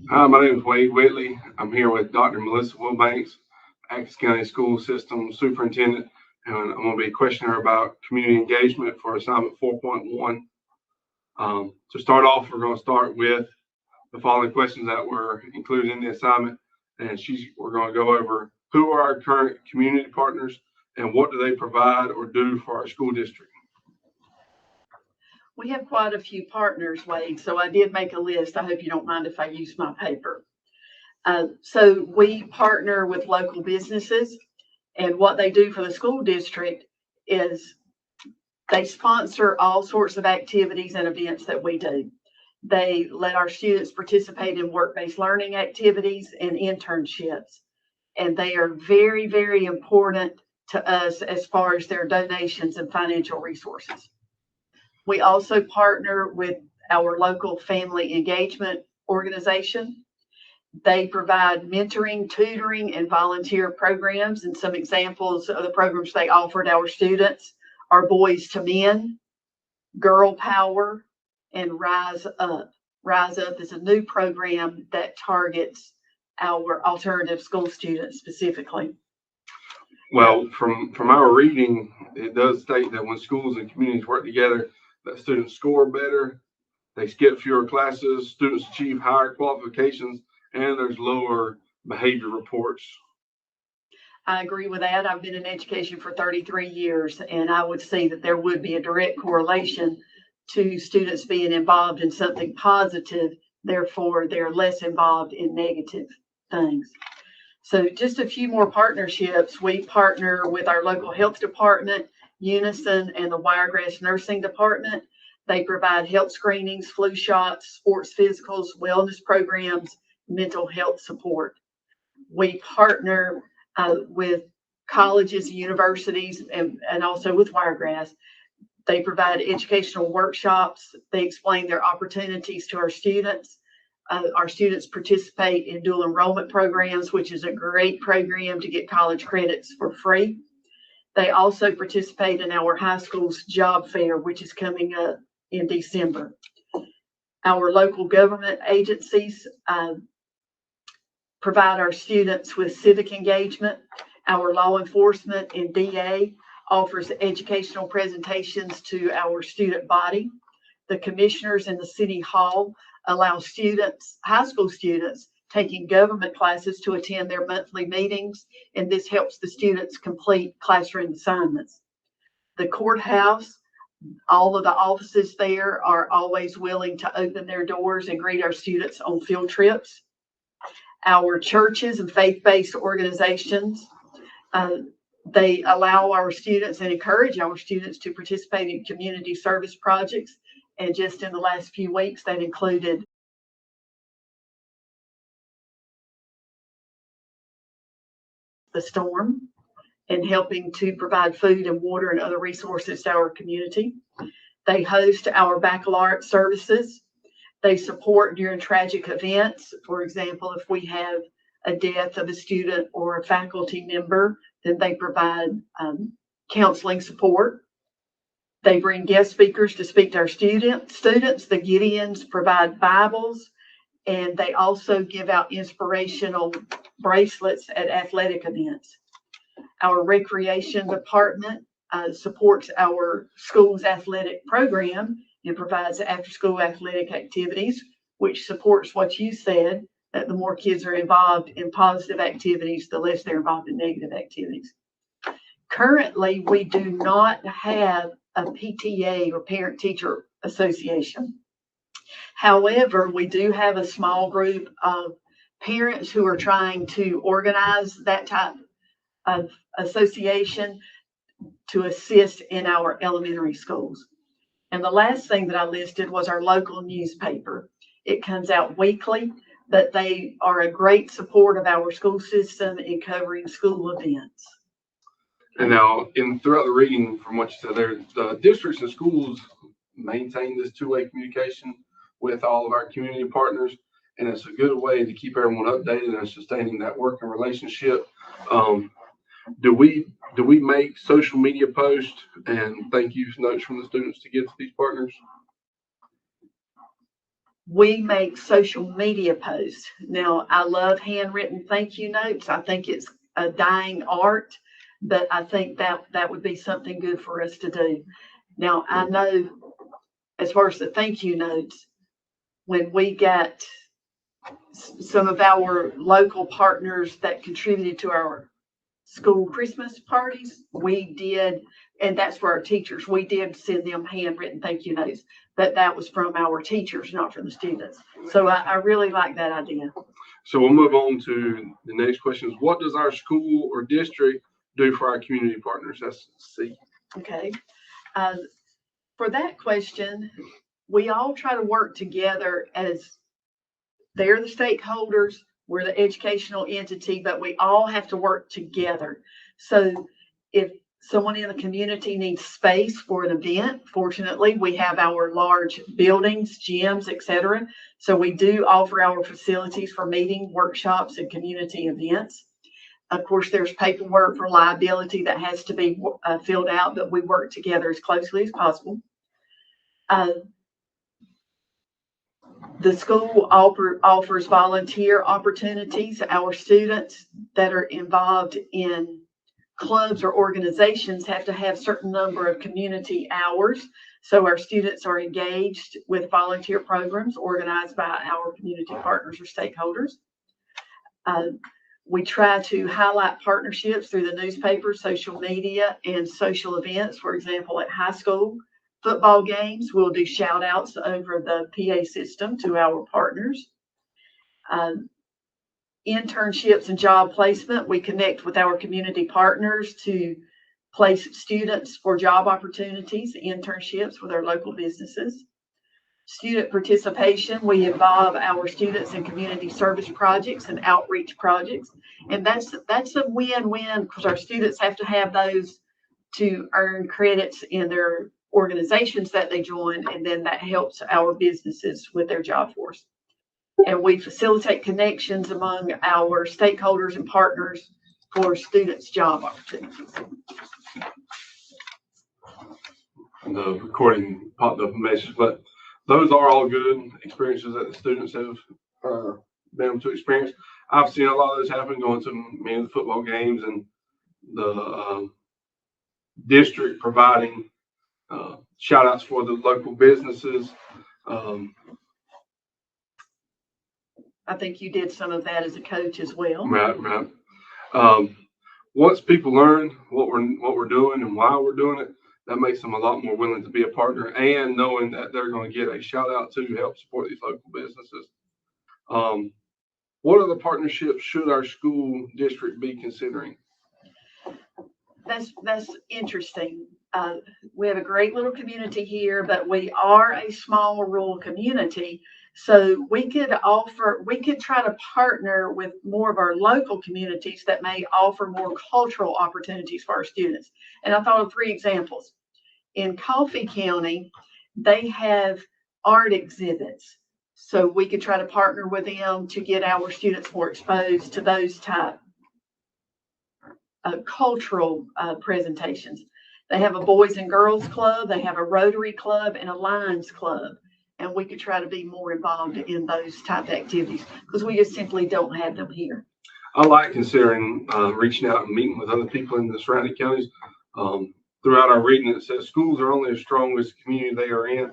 Hi, my name is Wade Whitley. I'm here with Dr. Melissa Wilbanks, Atkins County School System Superintendent, and I'm going to be questioning her about community engagement for assignment 4.1. To start off, we're going to start with the following questions that were included in the assignment, and we're going to go over who are our current community partners and what do they provide or do for our school district. We have quite a few partners, Wade, so I did make a list. I hope you don't mind if I use my paper. So we partner with local businesses, and what they do for the school district is they sponsor all sorts of activities and events that we do. They let our students participate in work-based learning activities and internships, and they are very, very important to us as far as their donations and financial resources. We also partner with our local family engagement organization. They provide mentoring, tutoring, and volunteer programs. And some examples of the programs they offered our students are Boys to Men, Girl Power, and Rise Up. Rise Up is a new program that targets our alternative school students specifically. Well, from our reading, it does state that when schools and communities work together, that students score better, they skip fewer classes, students achieve higher qualifications, and there's lower behavior reports. I agree with that. I've been in education for 33 years, and I would see that there would be a direct correlation to students being involved in something positive. Therefore, they're less involved in negative things. So just a few more partnerships. We partner with our local health department, Unison, and the Wiregrass Nursing Department. They provide health screenings, flu shots, sports physicals, wellness programs, mental health support. We partner with colleges, universities, and also with Wiregrass. They provide educational workshops. They explain their opportunities to our students. Our students participate in dual enrollment programs, which is a great program to get college credits for free. They also participate in our high school's job fair, which is coming up in December. Our local government agencies provide our students with civic engagement. Our law enforcement and DA offers educational presentations to our student body. The commissioners in the city hall allow students, high school students, taking government classes to attend their monthly meetings, and this helps the students complete classroom assignments. The courthouse, all of the offices there are always willing to open their doors and greet our students on field trips. Our churches and faith-based organizations, they allow our students and encourage our students to participate in community service projects. And just in the last few weeks, that included the storm and helping to provide food and water and other resources to our community. They host our baccalaureate services. They support during tragic events. For example, if we have a death of a student or a faculty member, then they provide counseling support. They bring guest speakers to speak to our students. The Gideons provide Bibles, and they also give out inspirational bracelets at athletic events. Our recreation department supports our school's athletic program and provides after-school athletic activities, which supports what you said, that the more kids are involved in positive activities, the less they're involved in negative activities. Currently, we do not have a PTA or parent-teacher association. However, we do have a small group of parents who are trying to organize that type of association to assist in our elementary schools. And the last thing that I listed was our local newspaper. It comes out weekly, but they are a great support of our school system in covering school events. And now, throughout the reading from what you said there, the districts and schools maintain this two-way communication with all of our community partners, and it's a good way to keep everyone updated and sustaining that working relationship. Do we make social media posts and thank you notes from the students to give to these partners? We make social media posts. Now, I love handwritten thank you notes. I think it's a dying art, but I think that would be something good for us to do. Now, I know as far as the thank you notes, when we got some of our local partners that contributed to our school Christmas parties, we did, and that's for our teachers, we did send them handwritten thank you notes, but that was from our teachers, not from the students. So I really like that idea. So we'll move on to the next question is, what does our school or district do for our community partners? That's C. Okay. For that question, we all try to work together as they're the stakeholders, we're the educational entity, but we all have to work together. So if someone in the community needs space for an event, fortunately, we have our large buildings, gyms, etc. So we do offer our facilities for meeting, workshops, and community events. Of course, there's paperwork for liability that has to be filled out, but we work together as closely as possible. The school offers volunteer opportunities. Our students that are involved in clubs or organizations have to have certain number of community hours. So our students are engaged with volunteer programs organized by our community partners or stakeholders. We try to highlight partnerships through the newspaper, social media, and social events. For example, at high school football games, we'll do shout outs over the PA system to our partners. Internships and job placement, we connect with our community partners to place students for job opportunities, internships with our local businesses. Student participation, we involve our students in community service projects and outreach projects. And that's a win-win because our students have to have those to earn credits in their organizations that they join, and then that helps our businesses with their job force. And we facilitate connections among our stakeholders and partners for students' job opportunities. The recording popped up a message, but those are all good experiences that the students have been able to experience. I've seen a lot of this happen going to many of the football games, and the district providing shout outs for the local businesses. I think you did some of that as a coach as well. Right. Once people learn what we're doing and why we're doing it, that makes them a lot more willing to be a partner, and knowing that they're going to get a shout out to help support these local businesses. What other partnerships should our school district be considering? That's interesting. We have a great little community here, but we are a small rural community. So we could try to partner with more of our local communities that may offer more cultural opportunities for our students. And I thought of 3 examples. In Coffee County, they have art exhibits. So we could try to partner with them to get our students more exposed to those type cultural presentations. They have a Boys and Girls Club, they have a Rotary Club, and a Lions Club. And we could try to be more involved in those type of activities because we just simply don't have them here. I like considering reaching out and meeting with other people in the surrounding counties. Throughout our reading, it says schools are only as strong as the community they are in.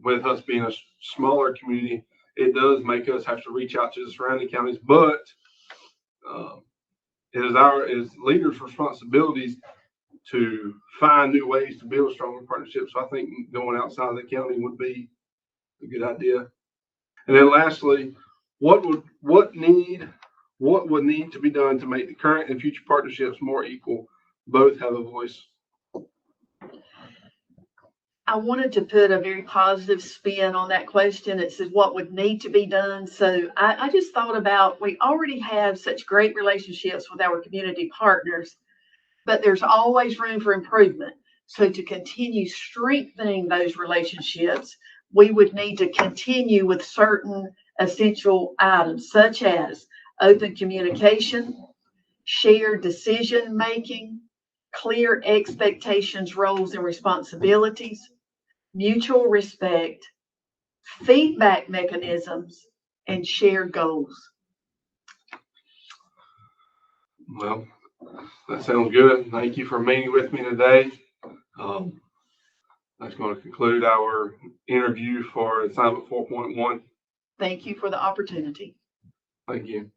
With us being a smaller community, it does make us have to reach out to the surrounding counties, but it is leaders' responsibilities to find new ways to build stronger partnerships. So I think going outside of the county would be a good idea. And then lastly, what would need to be done to make the current and future partnerships more equal? Both have a voice. I wanted to put a very positive spin on that question. It says what would need to be done. So I just thought about, we already have such great relationships with our community partners, but there's always room for improvement. So to continue strengthening those relationships, we would need to continue with certain essential items, such as open communication, shared decision making, clear expectations, roles, and responsibilities, mutual respect, feedback mechanisms, and shared goals. Well, that sounds good. Thank you for meeting with me today. That's going to conclude our interview for assignment 4.1. Thank you for the opportunity. Thank you.